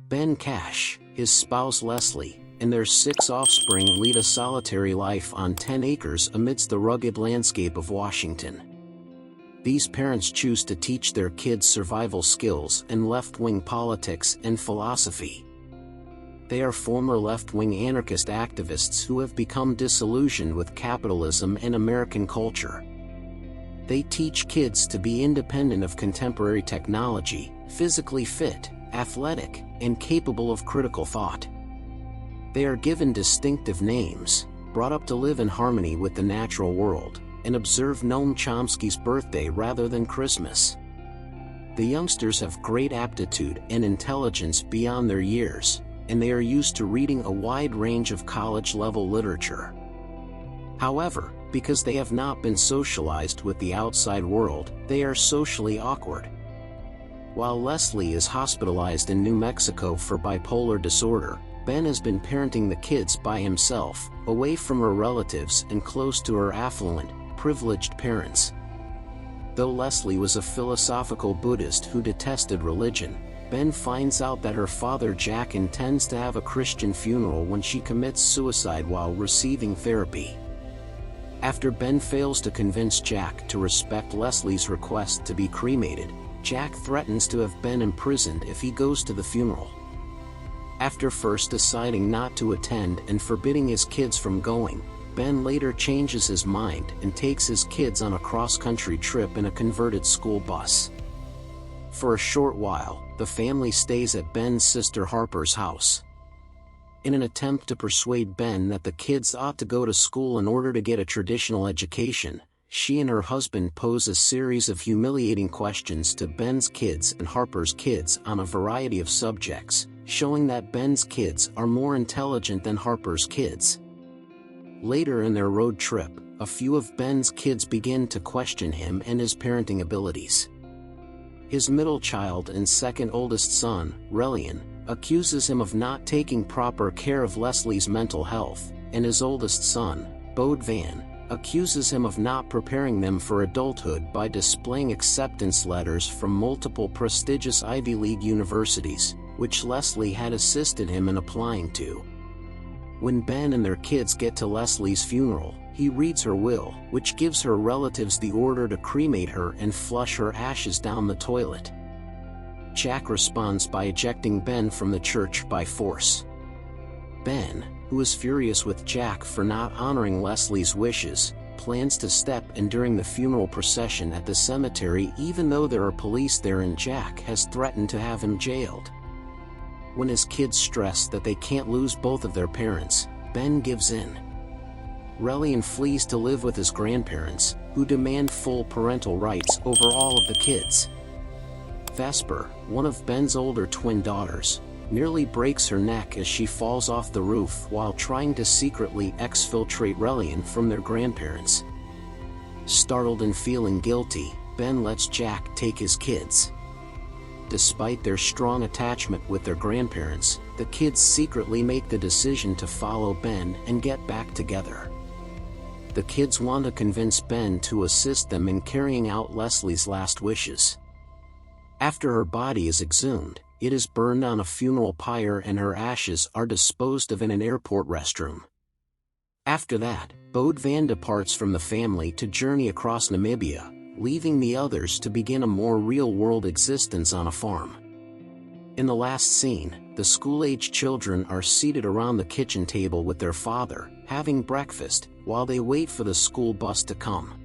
Ben Cash, his spouse Leslie, and their 6 offspring lead a solitary life on 10 acres amidst the rugged landscape of Washington. These parents choose to teach their kids survival skills and left-wing politics and philosophy. They are former left-wing anarchist activists who have become disillusioned with capitalism and American culture. They teach kids to be independent of contemporary technology, physically fit, athletic, and capable of critical thought. They are given distinctive names, brought up to live in harmony with the natural world, and observe Noam Chomsky's birthday rather than Christmas. The youngsters have great aptitude and intelligence beyond their years, and they are used to reading a wide range of college-level literature. However, because they have not been socialized with the outside world, they are socially awkward. While Leslie is hospitalized in New Mexico for bipolar disorder, Ben has been parenting the kids by himself, away from her relatives and close to her affluent, privileged parents. Though Leslie was a philosophical Buddhist who detested religion, Ben finds out that her father Jack intends to have a Christian funeral when she commits suicide while receiving therapy. After Ben fails to convince Jack to respect Leslie's request to be cremated, Jack threatens to have Ben imprisoned if he goes to the funeral. After first deciding not to attend and forbidding his kids from going, Ben later changes his mind and takes his kids on a cross-country trip in a converted school bus. For a short while, the family stays at Ben's sister Harper's house. In an attempt to persuade Ben that the kids ought to go to school in order to get a traditional education, she and her husband pose a series of humiliating questions to Ben's kids and Harper's kids on a variety of subjects, showing that Ben's kids are more intelligent than Harper's kids. Later in their road trip, a few of Ben's kids begin to question him and his parenting abilities. His middle child and second oldest son, Relian, accuses him of not taking proper care of Leslie's mental health, and his oldest son, Bode Van, accuses him of not preparing them for adulthood by displaying acceptance letters from multiple prestigious Ivy League universities, which Leslie had assisted him in applying to. When Ben and their kids get to Leslie's funeral, he reads her will, which gives her relatives the order to cremate her and flush her ashes down the toilet. Jack responds by ejecting Ben from the church by force. Ben, who is furious with Jack for not honoring Leslie's wishes, plans to step in during the funeral procession at the cemetery even though there are police there and Jack has threatened to have him jailed. When his kids stress that they can't lose both of their parents, Ben gives in. Relian flees to live with his grandparents, who demand full parental rights over all of the kids. Vesper, one of Ben's older twin daughters, nearly breaks her neck as she falls off the roof while trying to secretly exfiltrate Relian from their grandparents. Startled and feeling guilty, Ben lets Jack take his kids. Despite their strong attachment with their grandparents, the kids secretly make the decision to follow Ben and get back together. The kids want to convince Ben to assist them in carrying out Leslie's last wishes. After her body is exhumed, it is burned on a funeral pyre and her ashes are disposed of in an airport restroom. After that, Bode Van departs from the family to journey across Namibia, leaving the others to begin a more real-world existence on a farm. In the last scene, the school-age children are seated around the kitchen table with their father, having breakfast, while they wait for the school bus to come.